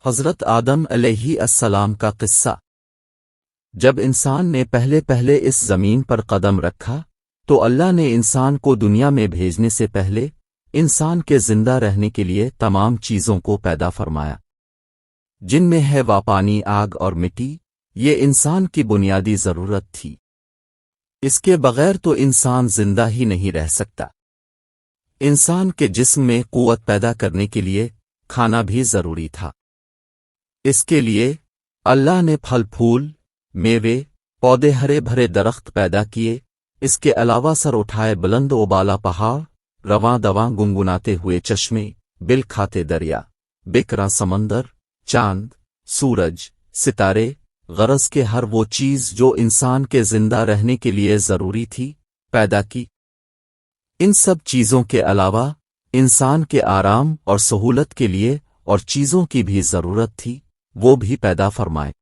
حضرت آدم علیہ السلام کا قصہ۔ جب انسان نے پہلے اس زمین پر قدم رکھا تو اللہ نے انسان کو دنیا میں بھیجنے سے پہلے انسان کے زندہ رہنے کے لیے تمام چیزوں کو پیدا فرمایا، جن میں ہے پانی، آگ اور مٹی۔ یہ انسان کی بنیادی ضرورت تھی، اس کے بغیر تو انسان زندہ ہی نہیں رہ سکتا۔ انسان کے جسم میں قوت پیدا کرنے کے لیے کھانا بھی ضروری تھا۔ اس کے لیے اللہ نے پھل پھول، میوے، پودے، ہرے بھرے درخت پیدا کیے۔ اس کے علاوہ سر اٹھائے بلند و بالا پہاڑ، رواں دواں گنگناتے ہوئے چشمے، بل کھاتے دریا، بکرا سمندر، چاند، سورج، ستارے، غرض کے ہر وہ چیز جو انسان کے زندہ رہنے کے لیے ضروری تھی پیدا کی۔ ان سب چیزوں کے علاوہ انسان کے آرام اور سہولت کے لیے اور چیزوں کی بھی ضرورت تھی، وہ بھی پیدا فرمائے۔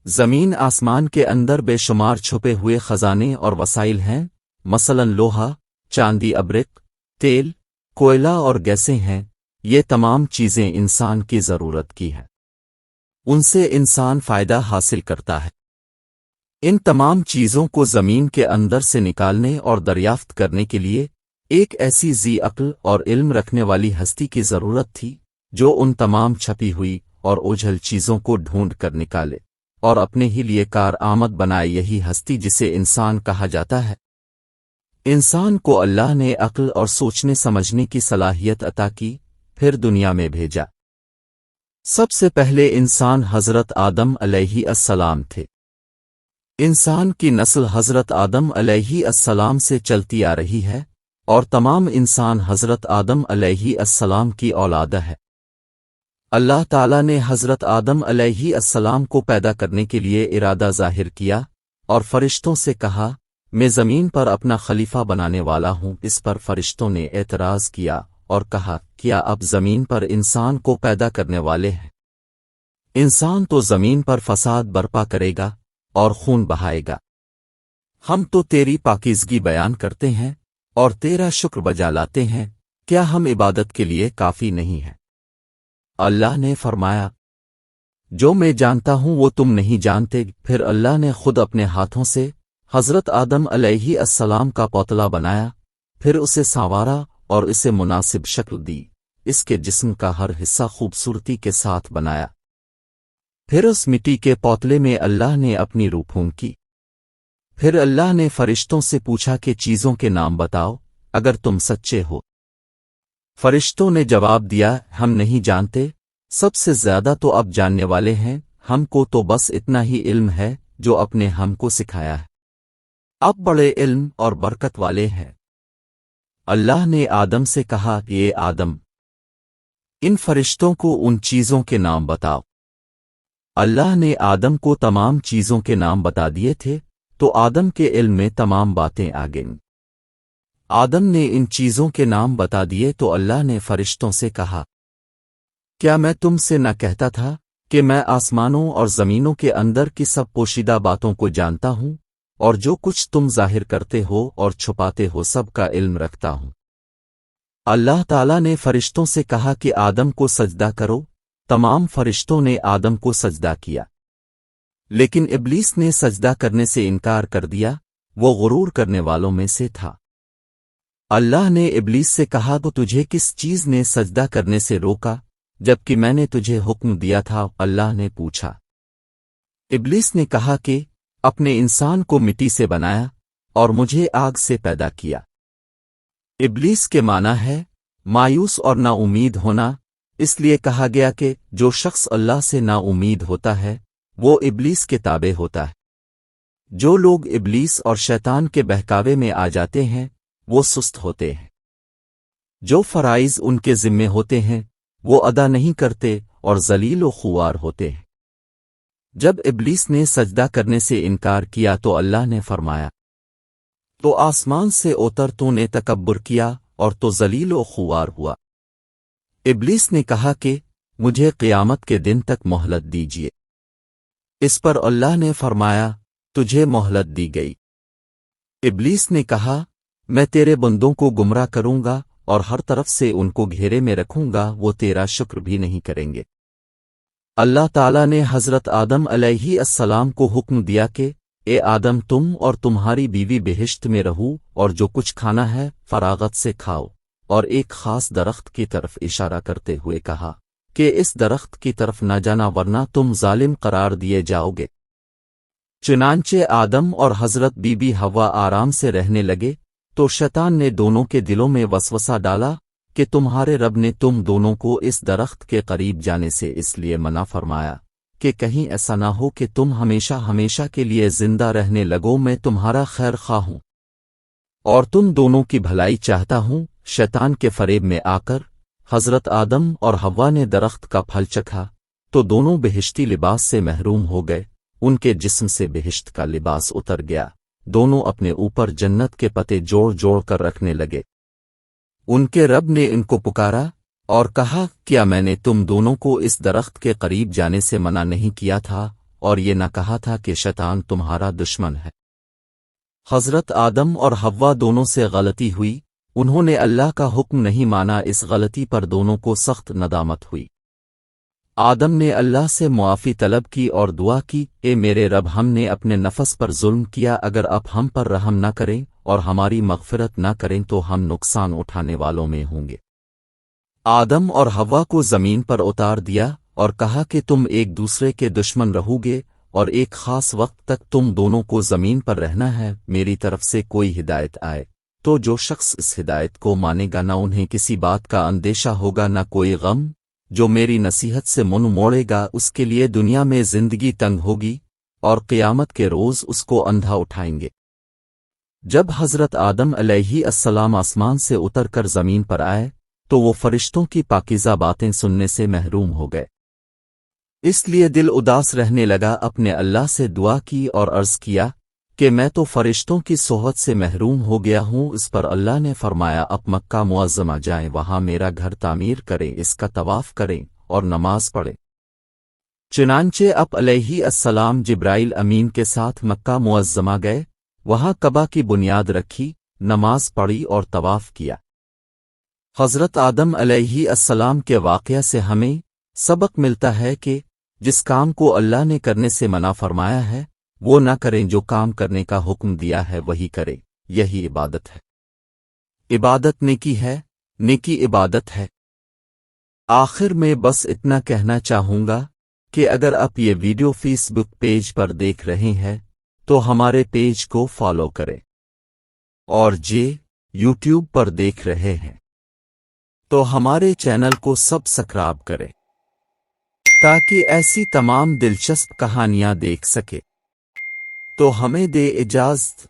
زمین آسمان کے اندر بے شمار چھپے ہوئے خزانے اور وسائل ہیں، مثلا لوہا، چاندی، ابرق، تیل، کوئلہ اور گیسیں ہیں۔ یہ تمام چیزیں انسان کی ضرورت کی ہیں، ان سے انسان فائدہ حاصل کرتا ہے۔ ان تمام چیزوں کو زمین کے اندر سے نکالنے اور دریافت کرنے کے لیے ایک ایسی ذی عقل اور علم رکھنے والی ہستی کی ضرورت تھی جو ان تمام چھپی ہوئی اور اوجھل چیزوں کو ڈھونڈ کر نکالے اور اپنے ہی لیے کار آمد بنائے۔ یہی ہستی جسے انسان کہا جاتا ہے۔ انسان کو اللہ نے عقل اور سوچنے سمجھنے کی صلاحیت عطا کی، پھر دنیا میں بھیجا۔ سب سے پہلے انسان حضرت آدم علیہ السلام تھے۔ انسان کی نسل حضرت آدم علیہ السلام سے چلتی آ رہی ہے اور تمام انسان حضرت آدم علیہ السلام کی اولاد ہے۔ اللہ تعالیٰ نے حضرت آدم علیہ السلام کو پیدا کرنے کے لیے ارادہ ظاہر کیا اور فرشتوں سے کہا، میں زمین پر اپنا خلیفہ بنانے والا ہوں۔ اس پر فرشتوں نے اعتراض کیا اور کہا، کیا اب زمین پر انسان کو پیدا کرنے والے ہیں؟ انسان تو زمین پر فساد برپا کرے گا اور خون بہائے گا۔ ہم تو تیری پاکیزگی بیان کرتے ہیں اور تیرا شکر بجا لاتے ہیں، کیا ہم عبادت کے لیے کافی نہیں ہیں؟ اللہ نے فرمایا، جو میں جانتا ہوں وہ تم نہیں جانتے۔ پھر اللہ نے خود اپنے ہاتھوں سے حضرت آدم علیہ السلام کا پوتلا بنایا، پھر اسے سنوارا اور اسے مناسب شکل دی۔ اس کے جسم کا ہر حصہ خوبصورتی کے ساتھ بنایا۔ پھر اس مٹی کے پوتلے میں اللہ نے اپنی روح پھونکی۔ پھر اللہ نے فرشتوں سے پوچھا کہ چیزوں کے نام بتاؤ اگر تم سچے ہو۔ فرشتوں نے جواب دیا، ہم نہیں جانتے، سب سے زیادہ تو اب جاننے والے ہیں، ہم کو تو بس اتنا ہی علم ہے جو اپنے ہم کو سکھایا ہے۔ اب بڑے علم اور برکت والے ہیں۔ اللہ نے آدم سے کہا، یہ آدم، ان فرشتوں کو ان چیزوں کے نام بتاؤ۔ اللہ نے آدم کو تمام چیزوں کے نام بتا دیے تھے تو آدم کے علم میں تمام باتیں آ گئیں۔ آدم نے ان چیزوں کے نام بتا دیے تو اللہ نے فرشتوں سے کہا، کیا میں تم سے نہ کہتا تھا کہ میں آسمانوں اور زمینوں کے اندر کی سب پوشیدہ باتوں کو جانتا ہوں، اور جو کچھ تم ظاہر کرتے ہو اور چھپاتے ہو سب کا علم رکھتا ہوں۔ اللہ تعالیٰ نے فرشتوں سے کہا کہ آدم کو سجدہ کرو۔ تمام فرشتوں نے آدم کو سجدہ کیا، لیکن ابلیس نے سجدہ کرنے سے انکار کر دیا، وہ غرور کرنے والوں میں سے تھا۔ اللہ نے ابلیس سے کہا، تو تجھے کس چیز نے سجدہ کرنے سے روکا جبکہ میں نے تجھے حکم دیا تھا؟ اللہ نے پوچھا۔ ابلیس نے کہا کہ اپنے انسان کو مٹی سے بنایا اور مجھے آگ سے پیدا کیا۔ ابلیس کے معنی ہے مایوس اور نا امید ہونا، اس لیے کہا گیا کہ جو شخص اللہ سے نا امید ہوتا ہے وہ ابلیس کے تابع ہوتا ہے۔ جو لوگ ابلیس اور شیطان کے بہکاوے میں آ جاتے ہیں وہ سست ہوتے ہیں۔ جو فرائض ان کے ذمے ہوتے ہیں وہ ادا نہیں کرتے اور ذلیل و خوار ہوتے ہیں۔ جب ابلیس نے سجدہ کرنے سے انکار کیا تو اللہ نے فرمایا، تو آسمان سے اتر، تو نے تکبر کیا اور تو ذلیل و خوار ہوا۔ ابلیس نے کہا کہ مجھے قیامت کے دن تک مہلت دیجیے۔ اس پر اللہ نے فرمایا، تجھے مہلت دی گئی۔ ابلیس نے کہا، میں تیرے بندوں کو گمراہ کروں گا اور ہر طرف سے ان کو گھیرے میں رکھوں گا، وہ تیرا شکر بھی نہیں کریں گے۔ اللہ تعالیٰ نے حضرت آدم علیہ السلام کو حکم دیا کہ اے آدم تم اور تمہاری بیوی بہشت میں رہو اور جو کچھ کھانا ہے فراغت سے کھاؤ، اور ایک خاص درخت کی طرف اشارہ کرتے ہوئے کہا کہ اس درخت کی طرف نہ جانا ورنہ تم ظالم قرار دیے جاؤ گے۔ چنانچہ آدم اور حضرت بی بی حوا آرام سے رہنے لگے، تو شیطان نے دونوں کے دلوں میں وسوسہ ڈالا کہ تمہارے رب نے تم دونوں کو اس درخت کے قریب جانے سے اس لیے منع فرمایا کہ کہیں ایسا نہ ہو کہ تم ہمیشہ ہمیشہ کے لیے زندہ رہنے لگو، میں تمہارا خیر خواہ ہوں اور تم دونوں کی بھلائی چاہتا ہوں۔ شیطان کے فریب میں آ کر حضرت آدم اور حوا نے درخت کا پھل چکھا تو دونوں بہشتی لباس سے محروم ہو گئے، ان کے جسم سے بہشت کا لباس اتر گیا، دونوں اپنے اوپر جنت کے پتے جوڑ جوڑ کر رکھنے لگے۔ ان کے رب نے ان کو پکارا اور کہا کیا میں نے تم دونوں کو اس درخت کے قریب جانے سے منع نہیں کیا تھا اور یہ نہ کہا تھا کہ شیطان تمہارا دشمن ہے؟ حضرت آدم اور حوا دونوں سے غلطی ہوئی، انہوں نے اللہ کا حکم نہیں مانا، اس غلطی پر دونوں کو سخت ندامت ہوئی۔ آدم نے اللہ سے معافی طلب کی اور دعا کی اے میرے رب ہم نے اپنے نفس پر ظلم کیا، اگر اب ہم پر رحم نہ کریں اور ہماری مغفرت نہ کریں تو ہم نقصان اٹھانے والوں میں ہوں گے۔ آدم اور حوا کو زمین پر اتار دیا اور کہا کہ تم ایک دوسرے کے دشمن رہو گے اور ایک خاص وقت تک تم دونوں کو زمین پر رہنا ہے، میری طرف سے کوئی ہدایت آئے تو جو شخص اس ہدایت کو مانے گا نہ انہیں کسی بات کا اندیشہ ہوگا نہ کوئی غم، جو میری نصیحت سے منہ موڑے گا اس کے لیے دنیا میں زندگی تنگ ہوگی اور قیامت کے روز اس کو اندھا اٹھائیں گے۔ جب حضرت آدم علیہ السلام آسمان سے اتر کر زمین پر آئے تو وہ فرشتوں کی پاکیزہ باتیں سننے سے محروم ہو گئے، اس لیے دل اداس رہنے لگا، اپنے اللہ سے دعا کی اور عرض کیا کہ میں تو فرشتوں کی صحبت سے محروم ہو گیا ہوں۔ اس پر اللہ نے فرمایا اب مکہ معظمہ جائیں، وہاں میرا گھر تعمیر کریں، اس کا طواف کریں اور نماز پڑھیں۔ چنانچہ اب علیہ السلام جبرائیل امین کے ساتھ مکہ معظمہ گئے، وہاں کعبہ کی بنیاد رکھی، نماز پڑھی اور طواف کیا۔ حضرت آدم علیہ السلام کے واقعہ سے ہمیں سبق ملتا ہے کہ جس کام کو اللہ نے کرنے سے منع فرمایا ہے وہ نہ کریں، جو کام کرنے کا حکم دیا ہے وہی کریں، یہی عبادت ہے۔ عبادت نیکی ہے، نیکی عبادت ہے۔ آخر میں بس اتنا کہنا چاہوں گا کہ اگر آپ یہ ویڈیو فیس بک پیج پر دیکھ رہے ہیں تو ہمارے پیج کو فالو کریں، اور یوٹیوب پر دیکھ رہے ہیں تو ہمارے چینل کو سبسکرائب کریں تاکہ ایسی تمام دلچسپ کہانیاں دیکھ سکے۔ تو ہمیں دے اجازت،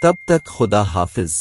تب تک خدا حافظ۔